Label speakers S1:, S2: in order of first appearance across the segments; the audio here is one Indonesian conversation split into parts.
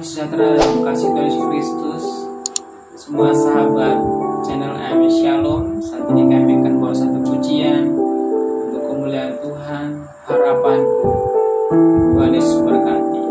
S1: sejahtera dalam kasih Tuhan Yesus Kristus. Semua sahabat channel AM Shalom, saat ini kami akan bawa satu pujian untuk kemuliaan Tuhan, harapanku. Tuhan Yesus berkati.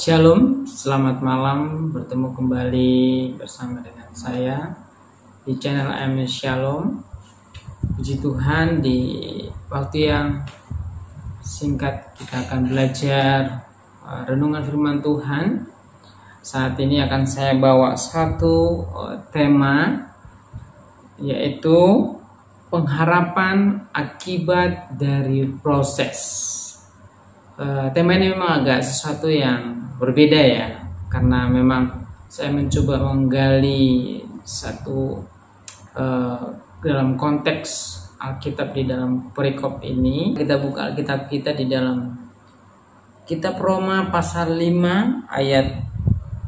S1: Shalom, selamat malam, bertemu kembali bersama dengan saya di channel AM Shalom. Puji Tuhan, di waktu yang singkat kita akan belajar renungan firman Tuhan. Saat ini akan saya bawa satu tema, yaitu pengharapan akibat dari proses. Tema ini memang agak sesuatu yang berbeda ya, karena memang saya mencoba menggali satu dalam konteks Alkitab di dalam perikop ini. Kita buka Alkitab kita di dalam Kitab Roma pasal 5 ayat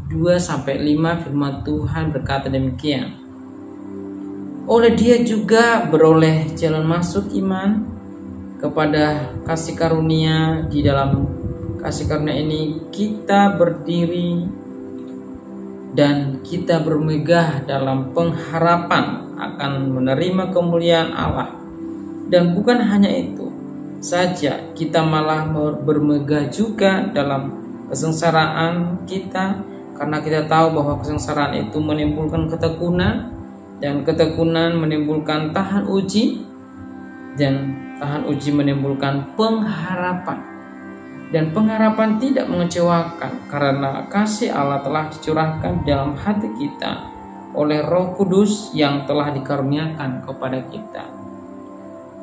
S1: 2-5. Firman Tuhan berkata demikian: oleh Dia juga beroleh jalan masuk iman kepada kasih karunia. Di dalam kasih karunia ini kita berdiri dan kita bermegah dalam pengharapan akan menerima kemuliaan Allah. Dan bukan hanya itu saja, kita malah bermegah juga dalam kesengsaraan kita, karena kita tahu bahwa kesengsaraan itu menimbulkan ketekunan, dan ketekunan menimbulkan tahan uji, dan tahan uji menimbulkan pengharapan. Dan pengharapan tidak mengecewakan karena kasih Allah telah dicurahkan dalam hati kita oleh Roh Kudus yang telah dikaruniakan kepada kita.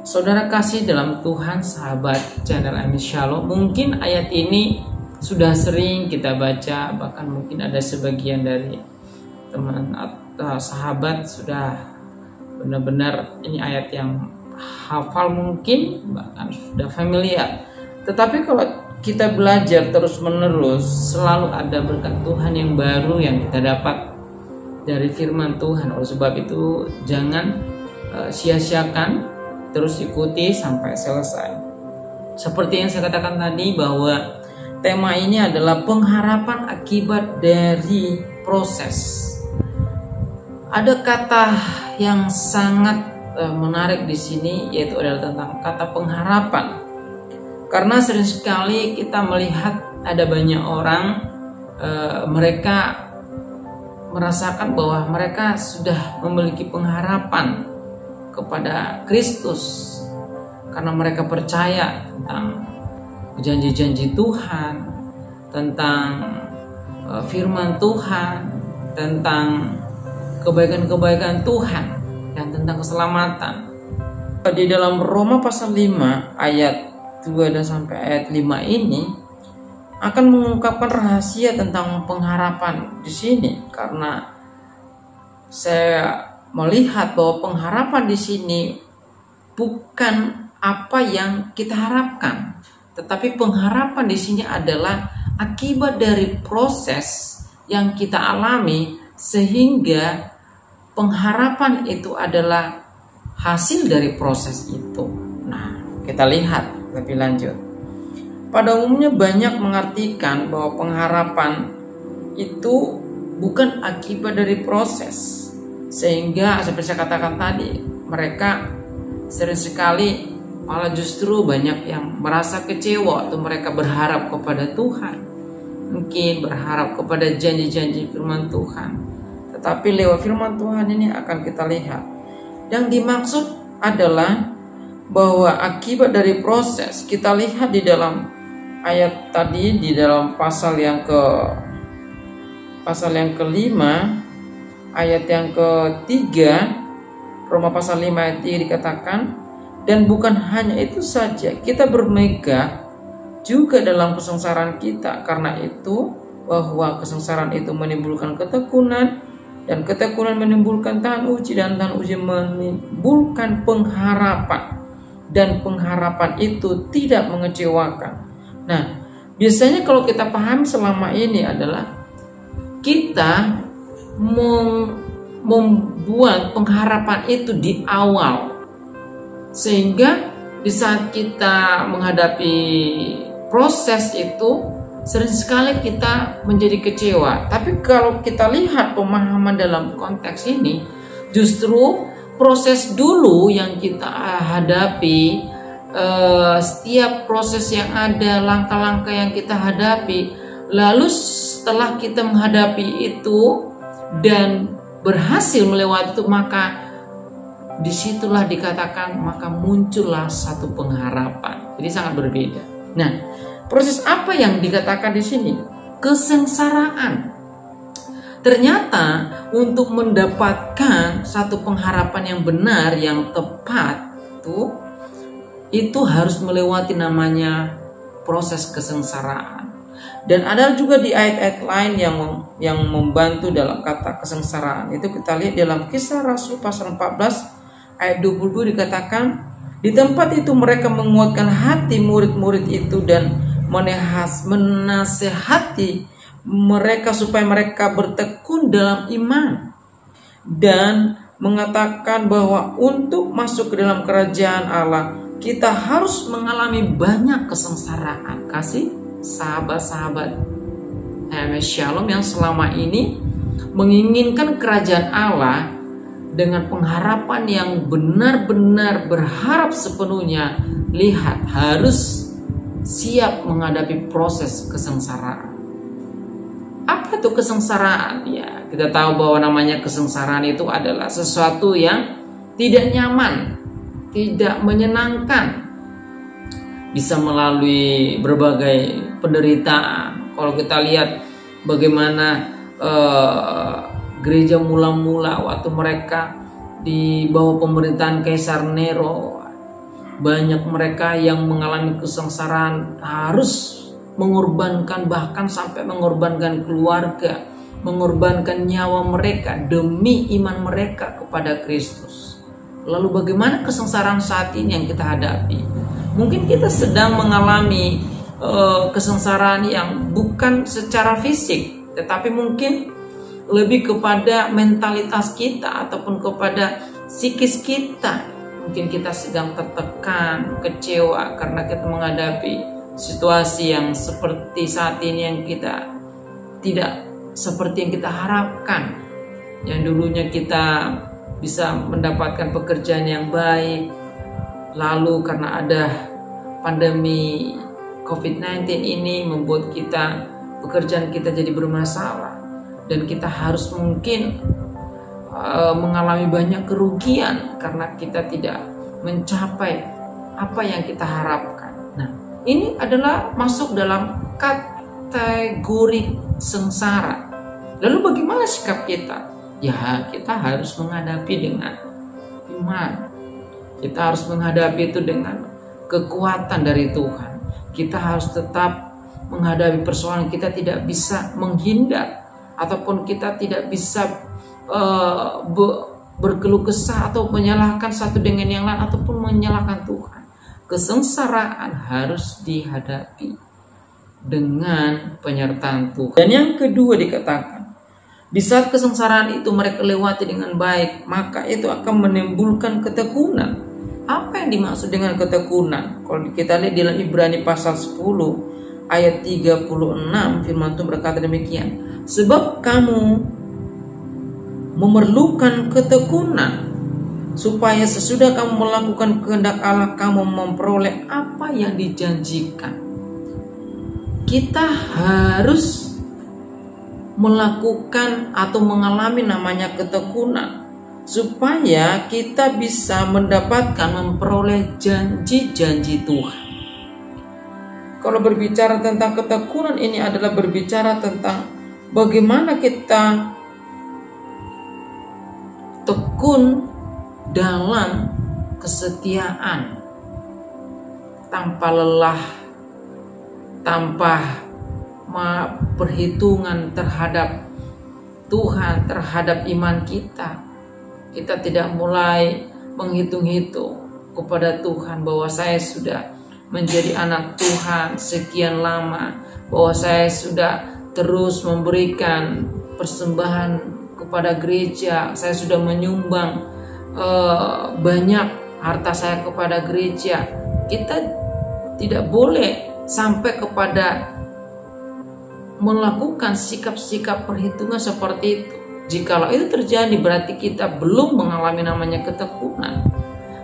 S1: Saudara kasih dalam Tuhan, sahabat channel Amin Shalom, mungkin ayat ini sudah sering kita baca, bahkan mungkin ada sebagian dari teman atau sahabat sudah benar-benar ini ayat yang hafal, mungkin bahkan sudah familiar. Tetapi kalau kita belajar terus-menerus, selalu ada berkat Tuhan yang baru yang kita dapat dari firman Tuhan. Oleh sebab itu jangan sia-siakan, terus ikuti sampai selesai. Seperti yang saya katakan tadi, bahwa tema ini adalah pengharapan akibat dari proses. Ada kata yang sangat menarik di sini, yaitu adalah tentang kata pengharapan. Karena sering sekali kita melihat ada banyak orang mereka merasakan bahwa mereka sudah memiliki pengharapan kepada Kristus karena mereka percaya tentang janji-janji Tuhan, tentang firman Tuhan, tentang kebaikan-kebaikan Tuhan, dan tentang keselamatan. Di dalam Roma pasal 5 ayat 2 dan sampai ayat 5 ini akan mengungkapkan rahasia tentang pengharapan di sini, karena saya melihat bahwa pengharapan di sini bukan apa yang kita harapkan, tetapi pengharapan di sini adalah akibat dari proses yang kita alami, sehingga pengharapan itu adalah hasil dari proses itu. Nah, kita lihat lebih lanjut. Pada umumnya banyak mengartikan bahwa pengharapan itu bukan akibat dari proses, sehingga seperti saya katakan tadi, mereka sering sekali malah justru banyak yang merasa kecewa atau mereka berharap kepada Tuhan, mungkin berharap kepada janji-janji firman Tuhan. Tetapi lewat firman Tuhan ini akan kita lihat yang dimaksud adalah bahwa akibat dari proses. Kita lihat di dalam ayat tadi, di dalam pasal yang kelima, ayat yang ketiga, Roma pasal 5 ayat 3 dikatakan, dan bukan hanya itu saja, kita bermegah juga dalam kesengsaraan kita, karena itu bahwa kesengsaraan itu menimbulkan ketekunan, dan ketekunan menimbulkan tahan uji, dan tahan uji menimbulkan pengharapan, dan pengharapan itu tidak mengecewakan. Nah, biasanya kalau kita paham selama ini adalah kita membuat pengharapan itu di awal, sehingga di saat kita menghadapi proses itu sering sekali kita menjadi kecewa. Tapi kalau kita lihat pemahaman dalam konteks ini, justru proses dulu yang kita hadapi, setiap proses yang ada, langkah-langkah yang kita hadapi, lalu setelah kita menghadapi itu dan berhasil melewati itu, maka disitulah dikatakan maka muncullah satu pengharapan. Jadi sangat berbeda. Nah, proses apa yang dikatakan di sini? Kesengsaraan. Ternyata untuk mendapatkan satu pengharapan yang benar, yang tepat, itu harus melewati namanya proses kesengsaraan. Dan ada juga di ayat-ayat lain yang membantu dalam kata kesengsaraan. Itu kita lihat dalam Kisah Rasul pasal 14 ayat 22 dikatakan, di tempat itu mereka menguatkan hati murid-murid itu dan menasehati mereka supaya mereka bertekun dalam iman, dan mengatakan bahwa untuk masuk ke dalam kerajaan Allah kita harus mengalami banyak kesengsaraan. Kasih sahabat-sahabat Shalom yang selama ini menginginkan kerajaan Allah dengan pengharapan yang benar-benar berharap sepenuhnya, lihat, harus siap menghadapi proses kesengsaraan. Apa itu kesengsaraan? Ya, kita tahu bahwa namanya kesengsaraan itu adalah sesuatu yang tidak nyaman, tidak menyenangkan, bisa melalui berbagai penderitaan. Kalau kita lihat bagaimana gereja mula-mula waktu mereka di bawah pemerintahan Kaisar Nero, banyak mereka yang mengalami kesengsaraan, harus mengorbankan, bahkan sampai mengorbankan keluarga, mengorbankan nyawa mereka demi iman mereka kepada Kristus. Lalu bagaimana kesengsaraan saat ini yang kita hadapi? Mungkin kita sedang mengalami kesengsaraan yang bukan secara fisik, tetapi mungkin lebih kepada mentalitas kita ataupun kepada psikis kita. Mungkin kita sedang tertekan, kecewa karena kita menghadapi situasi yang seperti saat ini, yang kita tidak seperti yang kita harapkan. Yang dulunya kita bisa mendapatkan pekerjaan yang baik, lalu karena ada pandemi COVID-19 ini membuat pekerjaan kita jadi bermasalah, dan kita harus mungkin mengalami banyak kerugian karena kita tidak mencapai apa yang kita harapkan. Nah, ini adalah masuk dalam kategori sengsara. Lalu bagaimana sikap kita? Ya, kita harus menghadapi dengan iman. Kita harus menghadapi itu dengan kekuatan dari Tuhan. Kita harus tetap menghadapi persoalan. Kita tidak bisa menghindar, ataupun kita tidak bisa berkeluh kesah atau menyalahkan satu dengan yang lain, ataupun menyalahkan Tuhan. Kesengsaraan harus dihadapi dengan penyertaan Tuhan. Dan yang kedua dikatakan, di saat kesengsaraan itu mereka lewati dengan baik, maka itu akan menimbulkan ketekunan. Apa yang dimaksud dengan ketekunan? Kalau kita lihat dalam Ibrani pasal 10 ayat 36, firman Tuhan berkata demikian, sebab kamu memerlukan ketekunan, supaya sesudah kamu melakukan kehendak Allah, kamu memperoleh apa yang dijanjikan. Kita harus melakukan atau mengalami namanya ketekunan, supaya kita bisa mendapatkan, memperoleh janji-janji Tuhan. Kalau berbicara tentang ketekunan, ini adalah berbicara tentang bagaimana kita tekun dalam kesetiaan, tanpa lelah, tanpa perhitungan terhadap Tuhan, terhadap iman kita. Kita tidak mulai menghitung-hitung kepada Tuhan bahwa saya sudah menjadi anak Tuhan sekian lama, bahwa saya sudah terus memberikan persembahan kepada gereja, saya sudah menyumbang banyak harta saya kepada gereja. Kita tidak boleh sampai kepada melakukan sikap-sikap perhitungan seperti itu. Jikalau itu terjadi, berarti kita belum mengalami namanya ketekunan.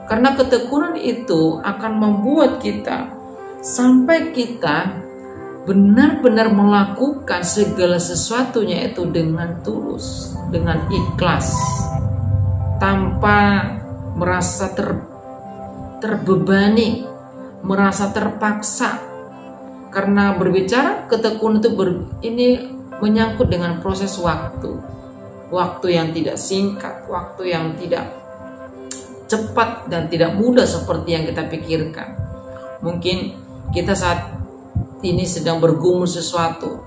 S1: Karena ketekunan itu akan membuat kita sampai kita benar-benar melakukan segala sesuatunya itu dengan tulus, dengan ikhlas, tanpa merasa terbebani, merasa terpaksa. Karena berbicara ketekunan itu ini menyangkut dengan proses waktu yang tidak singkat, waktu yang tidak cepat dan tidak mudah seperti yang kita pikirkan. Mungkin kita saat ini sedang bergumul sesuatu,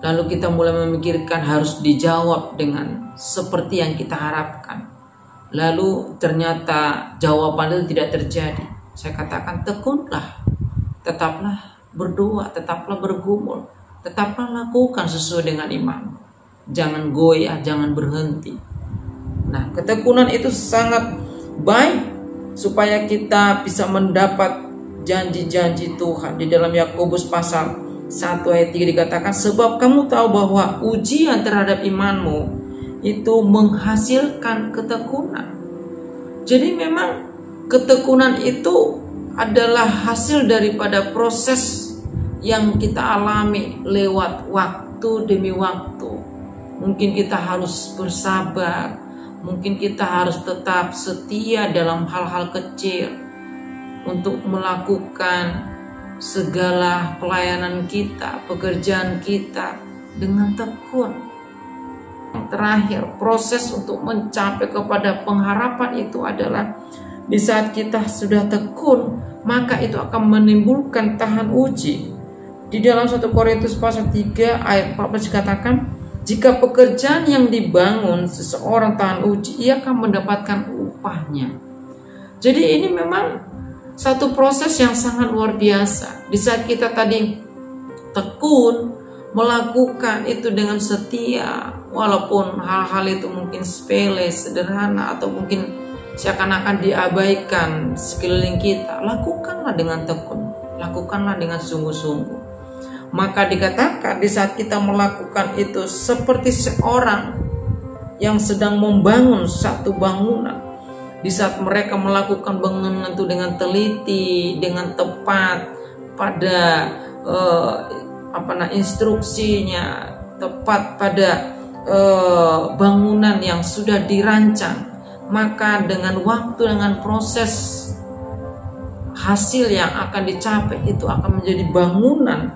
S1: lalu kita mulai memikirkan harus dijawab dengan seperti yang kita harapkan, lalu ternyata jawaban itu tidak terjadi. Saya katakan, tekunlah, tetaplah berdoa, tetaplah bergumul, tetaplah lakukan sesuai dengan iman. Jangan goyah, jangan berhenti. Nah, ketekunan itu sangat baik supaya kita bisa mendapat janji-janji Tuhan. Di dalam Yakobus pasal 1 ayat 3 dikatakan, sebab kamu tahu bahwa ujian terhadap imanmu itu menghasilkan ketekunan. Jadi memang ketekunan itu adalah hasil daripada proses yang kita alami lewat waktu demi waktu. Mungkin kita harus bersabar, mungkin kita harus tetap setia dalam hal-hal kecil untuk melakukan segala pelayanan kita, pekerjaan kita dengan tekun. Yang terakhir, proses untuk mencapai kepada pengharapan itu adalah di saat kita sudah tekun, maka itu akan menimbulkan tahan uji. Di dalam 1 Korintus pasal 3 ayat 14 dikatakan, jika pekerjaan yang dibangun seseorang tahan uji, ia akan mendapatkan upahnya. Jadi ini memang satu proses yang sangat luar biasa. Di saat kita tadi tekun melakukan itu dengan setia, walaupun hal-hal itu mungkin sepele, sederhana, atau mungkin seakan-akan diabaikan sekeliling kita, lakukanlah dengan tekun, lakukanlah dengan sungguh-sungguh. Maka dikatakan di saat kita melakukan itu seperti seorang yang sedang membangun satu bangunan. Di saat mereka melakukan bangunan itu dengan teliti, dengan tepat pada instruksinya, tepat pada bangunan yang sudah dirancang, maka dengan waktu, dengan proses, hasil yang akan dicapai itu akan menjadi bangunan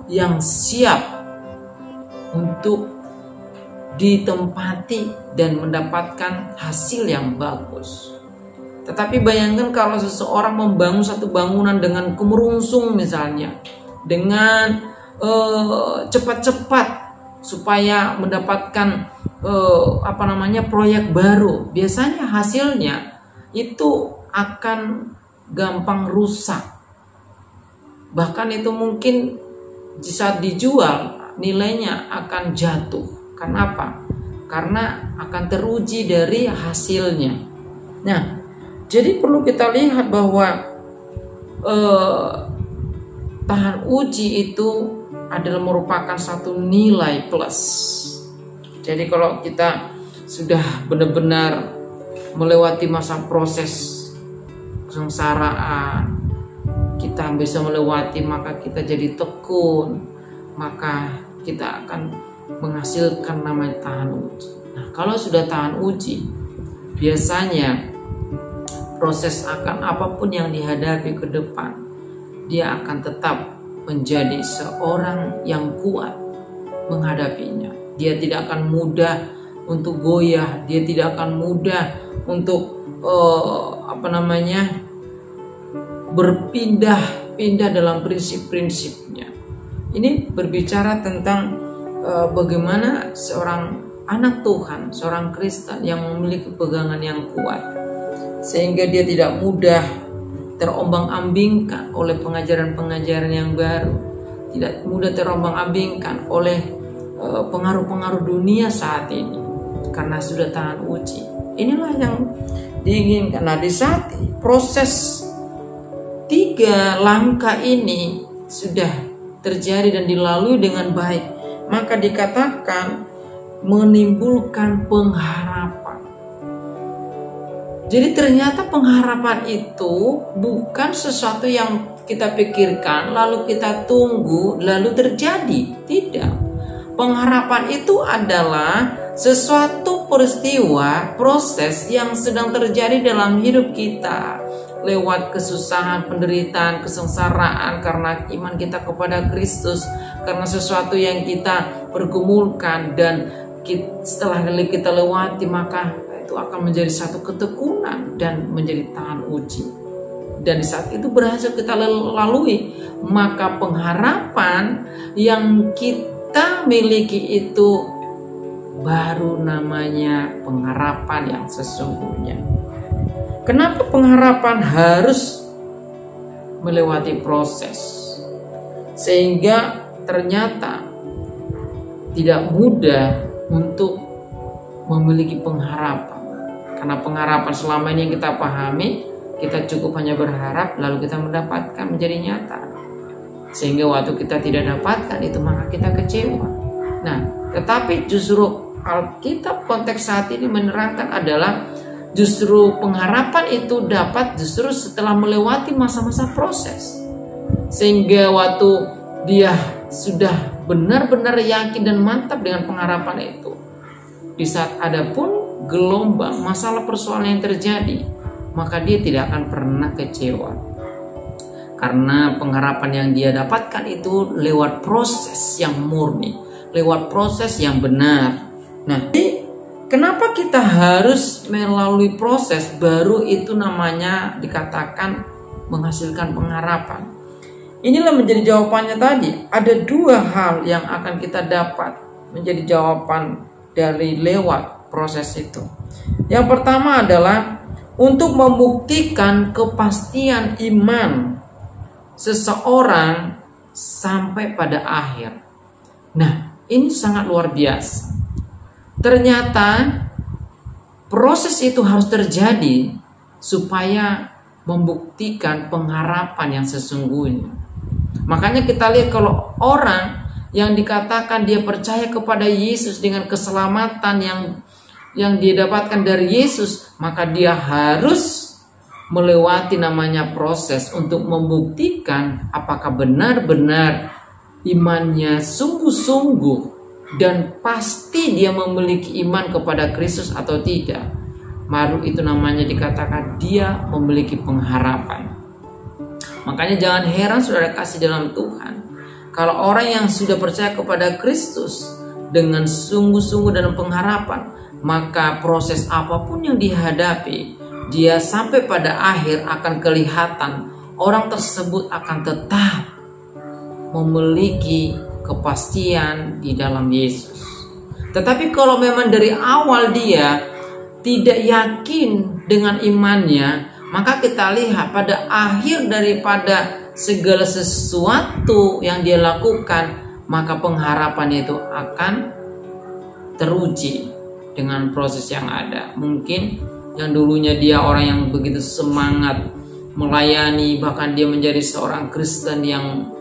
S1: yang siap untuk ditempati dan mendapatkan hasil yang bagus. Tetapi bayangkan kalau seseorang membangun satu bangunan dengan kemerungsung misalnya, dengan cepat-cepat supaya mendapatkan proyek baru, biasanya hasilnya itu akan gampang rusak. Bahkan itu mungkin di saat dijual nilainya akan jatuh. Kenapa? Karena akan teruji dari hasilnya. Nah, jadi perlu kita lihat bahwa tahan uji itu adalah merupakan satu nilai plus. Jadi kalau kita sudah benar-benar melewati masa proses kesengsaraan, kita bisa melewati, maka kita jadi tekun, maka kita akan menghasilkan namanya tahan uji. Nah, kalau sudah tahan uji, biasanya proses akan apapun yang dihadapi ke depan, dia akan tetap menjadi seorang yang kuat menghadapinya. Dia tidak akan mudah untuk goyah, dia tidak akan mudah untuk berpindah-pindah dalam prinsip-prinsipnya. Ini berbicara tentang bagaimana seorang anak Tuhan, seorang Kristen yang memiliki pegangan yang kuat, sehingga dia tidak mudah terombang-ambingkan oleh pengajaran-pengajaran yang baru, tidak mudah terombang-ambingkan oleh pengaruh-pengaruh dunia saat ini, karena sudah tahan uji. Inilah yang diinginkan. Nah, di saat proses 3 langkah ini sudah terjadi dan dilalui dengan baik, maka dikatakan menimbulkan pengharapan. Jadi ternyata pengharapan itu bukan sesuatu yang kita pikirkan, lalu kita tunggu, lalu terjadi. Tidak. Pengharapan itu adalah sesuatu peristiwa, proses yang sedang terjadi dalam hidup kita. Lewat kesusahan, penderitaan, kesengsaraan karena iman kita kepada Kristus, karena sesuatu yang kita pergumulkan, dan setelah kita lewati, maka itu akan menjadi satu ketekunan dan menjadi tahan uji. Dan di saat itu berhasil kita lalui, maka pengharapan yang kita miliki itu baru namanya pengharapan yang sesungguhnya. Kenapa pengharapan harus melewati proses? Sehingga ternyata tidak mudah untuk memiliki pengharapan. Karena pengharapan selama ini yang kita pahami, kita cukup hanya berharap lalu kita mendapatkan menjadi nyata. Sehingga waktu kita tidak dapatkan itu, maka kita kecewa. Nah, tetapi justru Alkitab konteks saat ini menerangkan adalah justru pengharapan itu dapat justru setelah melewati masa-masa proses. Sehingga waktu dia sudah benar-benar yakin dan mantap dengan pengharapan itu, di saat ada pun gelombang masalah persoalan yang terjadi, maka dia tidak akan pernah kecewa. Karena pengharapan yang dia dapatkan itu lewat proses yang murni, lewat proses yang benar. Nah, kenapa kita harus melalui proses baru itu namanya dikatakan menghasilkan pengharapan? Inilah menjadi jawabannya tadi. Ada dua hal yang akan kita dapat menjadi jawaban dari lewat proses itu. Yang pertama adalah untuk membuktikan kepastian iman seseorang sampai pada akhir. Nah, ini sangat luar biasa. Ternyata proses itu harus terjadi supaya membuktikan pengharapan yang sesungguhnya. Makanya kita lihat kalau orang yang dikatakan dia percaya kepada Yesus dengan keselamatan yang dia dapatkan dari Yesus, maka dia harus melewati namanya proses untuk membuktikan apakah benar-benar imannya sungguh-sungguh dan pasti dia memiliki iman kepada Kristus atau tidak. Baru itu namanya dikatakan dia memiliki pengharapan. Makanya jangan heran saudara kasih dalam Tuhan, kalau orang yang sudah percaya kepada Kristus dengan sungguh-sungguh dalam pengharapan, maka proses apapun yang dihadapi, dia sampai pada akhir akan kelihatan orang tersebut akan tetap memiliki kepastian di dalam Yesus. Tetapi kalau memang dari awal dia tidak yakin dengan imannya, maka kita lihat pada akhir daripada segala sesuatu yang dia lakukan, maka pengharapan itu akan teruji dengan proses yang ada. Mungkin yang dulunya dia orang yang begitu semangat melayani, bahkan dia menjadi seorang Kristen yang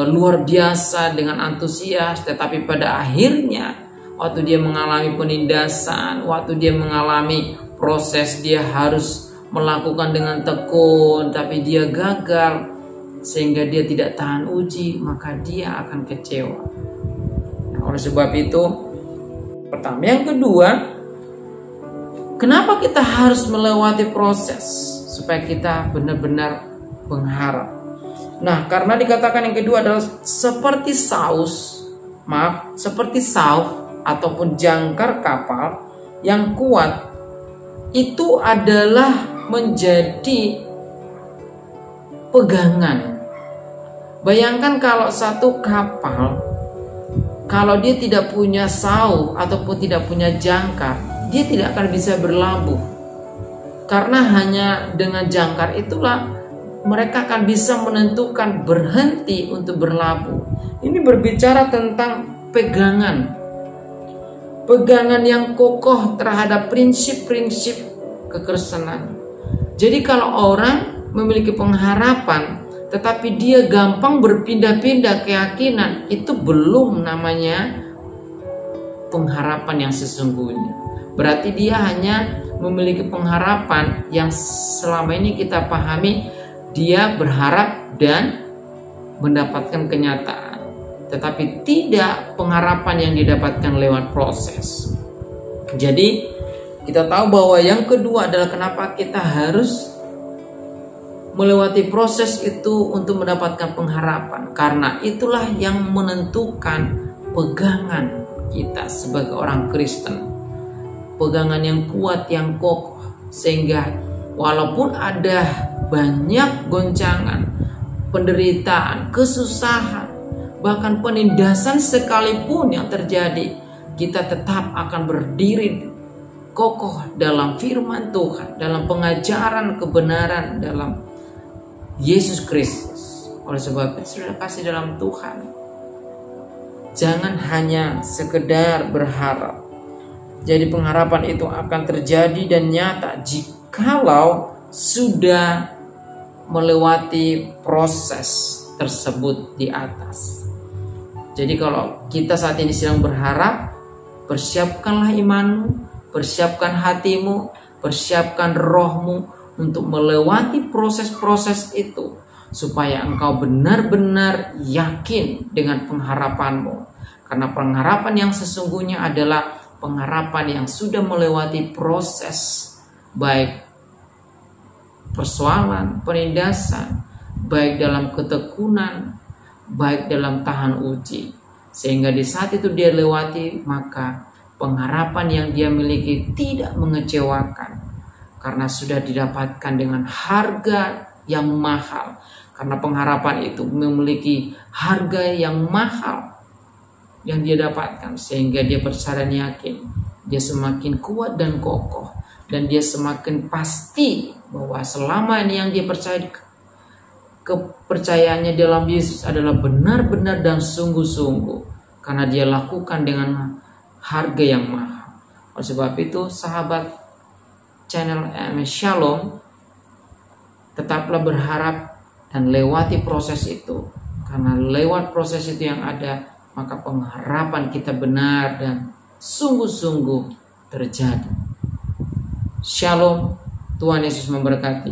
S1: luar biasa dengan antusias, tetapi pada akhirnya waktu dia mengalami penindasan, waktu dia mengalami proses dia harus melakukan dengan tekun, tapi dia gagal sehingga dia tidak tahan uji, maka dia akan kecewa. Nah, oleh sebab itu, pertama. Yang kedua, kenapa kita harus melewati proses supaya kita benar-benar mengharap? Nah, karena dikatakan yang kedua adalah seperti saus ataupun jangkar kapal yang kuat itu adalah menjadi pegangan. Bayangkan kalau satu kapal, kalau dia tidak punya saus ataupun tidak punya jangkar, dia tidak akan bisa berlabuh. Karena hanya dengan jangkar itulah mereka akan bisa menentukan berhenti untuk berlabuh. Ini berbicara tentang pegangan. Pegangan yang kokoh terhadap prinsip-prinsip kekristenan. Jadi kalau orang memiliki pengharapan tetapi dia gampang berpindah-pindah keyakinan, itu belum namanya pengharapan yang sesungguhnya. Berarti dia hanya memiliki pengharapan yang selama ini kita pahami, dia berharap dan mendapatkan kenyataan, tetapi tidak pengharapan yang didapatkan lewat proses. Jadi kita tahu bahwa yang kedua adalah kenapa kita harus melewati proses itu untuk mendapatkan pengharapan, karena itulah yang menentukan pegangan kita sebagai orang Kristen, pegangan yang kuat, yang kokoh, sehingga walaupun ada banyak goncangan, penderitaan, kesusahan, bahkan penindasan sekalipun yang terjadi, kita tetap akan berdiri kokoh dalam firman Tuhan, dalam pengajaran kebenaran dalam Yesus Kristus. Oleh sebab itu, saudara kasih dalam Tuhan, jangan hanya sekedar berharap. Jadi pengharapan itu akan terjadi dan nyata jikalau sudah melewati proses tersebut di atas. Jadi kalau kita saat ini sedang berharap, persiapkanlah imanmu, persiapkan hatimu, persiapkan rohmu untuk melewati proses-proses itu, supaya engkau benar-benar yakin dengan pengharapanmu. Karena pengharapan yang sesungguhnya adalah pengharapan yang sudah melewati proses, baik persoalan, penindasan, baik dalam ketekunan, baik dalam tahan uji, sehingga di saat itu dia lewati, maka pengharapan yang dia miliki tidak mengecewakan karena sudah didapatkan dengan harga yang mahal. Karena pengharapan itu memiliki harga yang mahal yang dia dapatkan, sehingga dia percaya dan yakin, dia semakin kuat dan kokoh, dan dia semakin pasti bahwa selama ini yang dia percaya, kepercayaannya dalam Yesus adalah benar-benar dan sungguh-sungguh, karena dia lakukan dengan harga yang mahal. Oleh sebab itu, sahabat channel Shalom, tetaplah berharap dan lewati proses itu, karena lewat proses itu yang ada, maka pengharapan kita benar dan sungguh-sungguh terjadi. Shalom, Tuhan Yesus memberkati.